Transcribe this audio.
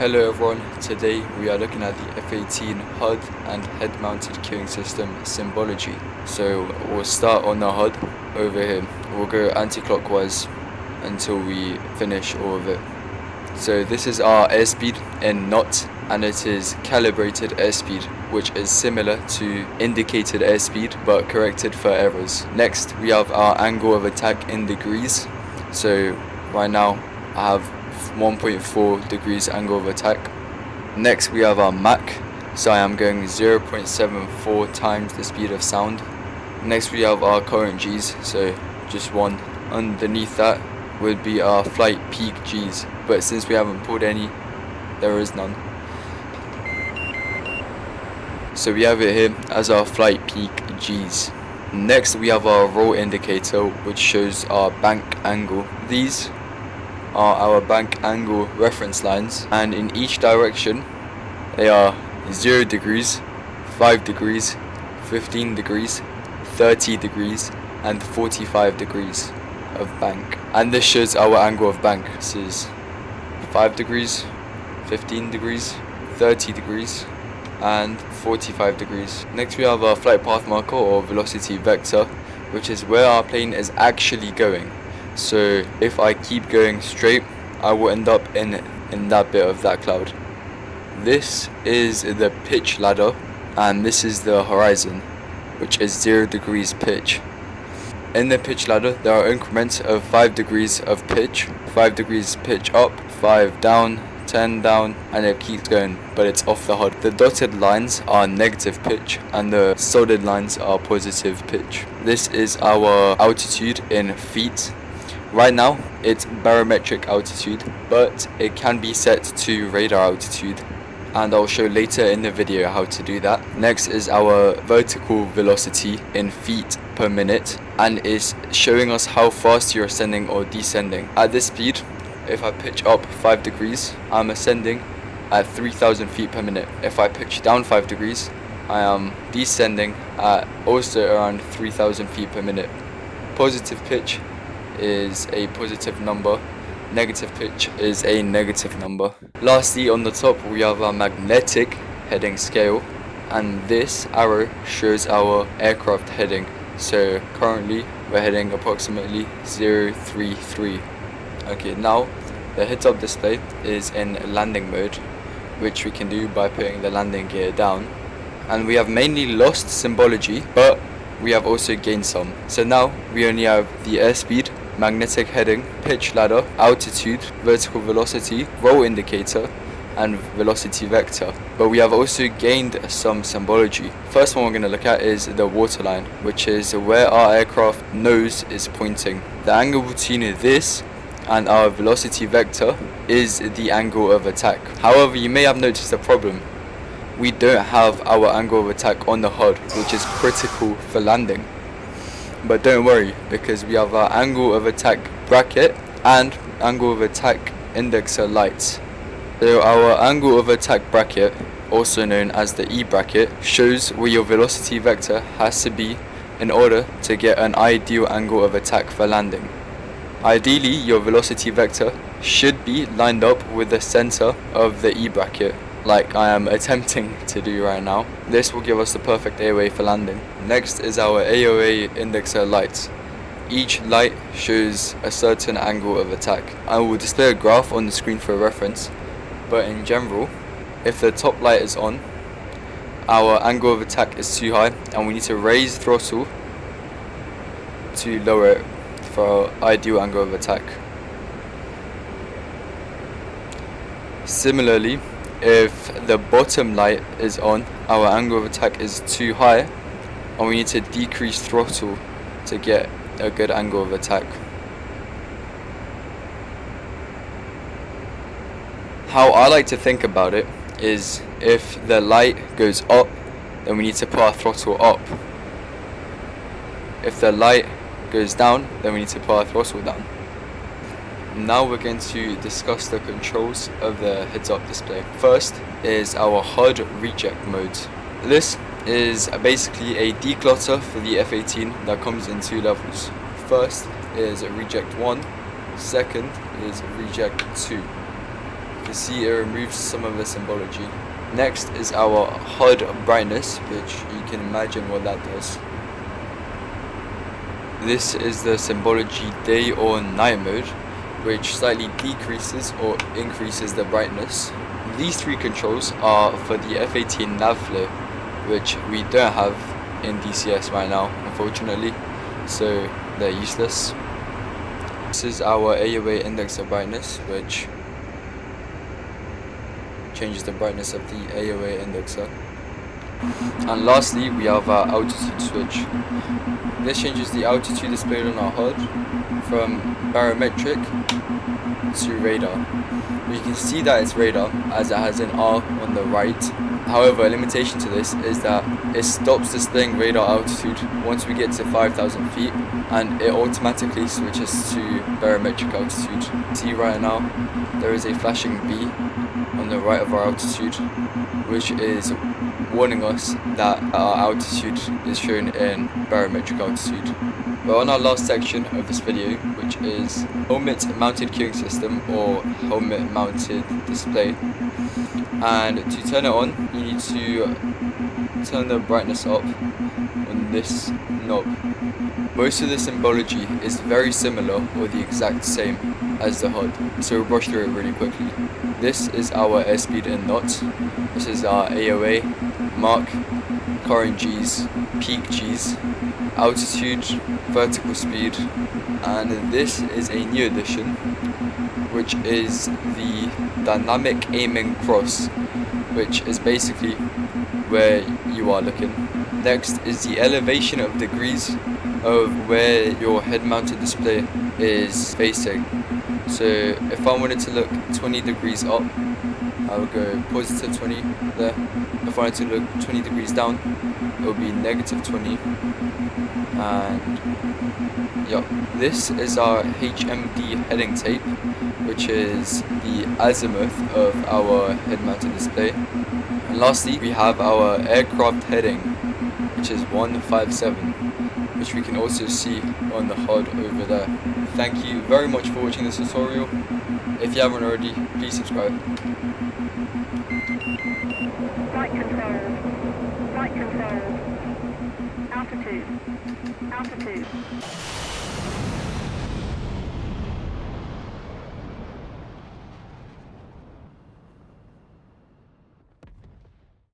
Hello everyone, today we are looking at the F-18 HUD and head-mounted queuing system symbology. So we'll start on the HUD over here. We'll go anti-clockwise until we finish all of it. So this is our airspeed in knots, and it is calibrated airspeed, which is similar to indicated airspeed but corrected for errors. Next we have our angle of attack in degrees. So right now I have 1.4 degrees angle of attack. Next we have our Mach, so I am going 0.74 times the speed of sound. Next we have our current G's, so just one. Underneath that would be our flight peak G's, but since we haven't pulled any, there is none. So we have it here as our flight peak G's. Next we have our roll indicator, which shows our bank angle. These are our bank angle reference lines, and in each direction they are 0 degrees, 5 degrees, 15 degrees, 30 degrees and 45 degrees of bank. And this shows our angle of bank. This is 5 degrees, 15 degrees, 30 degrees and 45 degrees. Next we have our flight path marker or velocity vector, which is where our plane is actually going. So if I keep going straight, I will end up in that bit of that cloud. This is the pitch ladder, and this is the horizon, which is 0 degrees pitch. In the pitch ladder there are increments of 5 degrees of pitch, 5 degrees pitch up, 5 down, 10 down, and it keeps going, but it's off the HUD. The dotted lines are negative pitch and the solid lines are positive pitch. This is our altitude in feet. Right now it's barometric altitude, but it can be set to radar altitude, and I'll show later in the video how to do that. Next is our vertical velocity in feet per minute, and is showing us how fast you're ascending or descending. At this speed, if I pitch up 5 degrees, I'm ascending at 3,000 feet per minute. If I pitch down 5 degrees, I am descending at also around 3,000 feet per minute. Positive pitch is a positive number, negative pitch is a negative number. Lastly, on the top we have our magnetic heading scale, and this arrow shows our aircraft heading. So currently we're heading approximately 033. Okay, now the heads-up display is in landing mode, which we can do by putting the landing gear down, and we have mainly lost symbology, but we have also gained some. So now we only have the airspeed, magnetic heading, pitch ladder, altitude, vertical velocity, roll indicator and velocity vector, but we have also gained some symbology. First one we're going to look at is the waterline, which is where our aircraft nose is pointing. The angle between this and our velocity vector is the angle of attack. However, you may have noticed a problem. We don't have our angle of attack on the HUD, which is critical for landing. But don't worry, because we have our angle of attack bracket and angle of attack indexer lights. So our angle of attack bracket, also known as the E bracket, shows where your velocity vector has to be in order to get an ideal angle of attack for landing. Ideally, your velocity vector should be lined up with the center of the E bracket, like I am attempting to do right now. This will give us the perfect airway for landing. Next is our AOA indexer lights. Each light shows a certain angle of attack. I will display a graph on the screen for reference, but in general, if the top light is on, our angle of attack is too high and we need to raise throttle to lower it for our ideal angle of attack. Similarly, if the bottom light is on, our angle of attack is too high and we need to decrease throttle to get a good angle of attack. How I like to think about it is, if the light goes up, then we need to put our throttle up. If the light goes down, then we need to put our throttle down. Now we're going to discuss the controls of the heads-up display. First is our HUD reject mode. This is basically a declutter for the F-18 that comes in 2 levels. First is reject 1, second is reject 2. You can see it removes some of the symbology. Next is our HUD brightness, which you can imagine what that does. This is the symbology day or night mode, which slightly decreases or increases the brightness. These three controls are for the F-18 nav flare, which we don't have in DCS right now, unfortunately, so they're useless. This is our AOA index of brightness, which changes the brightness of the AOA indexer. And lastly, we have our altitude switch. This changes the altitude displayed on our HUD from barometric to radar. You can see that it's radar as it has an R on the right. However, a limitation to this is that it stops displaying radar altitude once we get to 5,000 feet, and it automatically switches to barometric altitude. See right now, there is a flashing B on the right of our altitude, which is warning us that our altitude is shown in barometric altitude. We're on our last section of this video, which is helmet mounted queuing system or helmet mounted display. And to turn it on, you need to turn the brightness up on this knob. Most of the symbology is very similar or the exact same as the HUD, so we'll brush through it really quickly. This is our airspeed in knots. This is our AOA, Mach, current Gs, peak Gs, altitude, vertical speed, and this is a new addition, which is the dynamic aiming cross, which is basically where you are looking. Next is the elevation of degrees of where your head mounted display is facing. So if I wanted to look 20 degrees up, I would go positive 20 there. If I wanted to look 20 degrees down, it would be negative 20. And yeah, this is our HMD heading tape, which is the azimuth of our head mounted display. And lastly, we have our aircraft heading, which is 157, which we can also see on the HUD over there. Thank you very much for watching this tutorial. If you haven't already, please subscribe. Flight control. Altitude.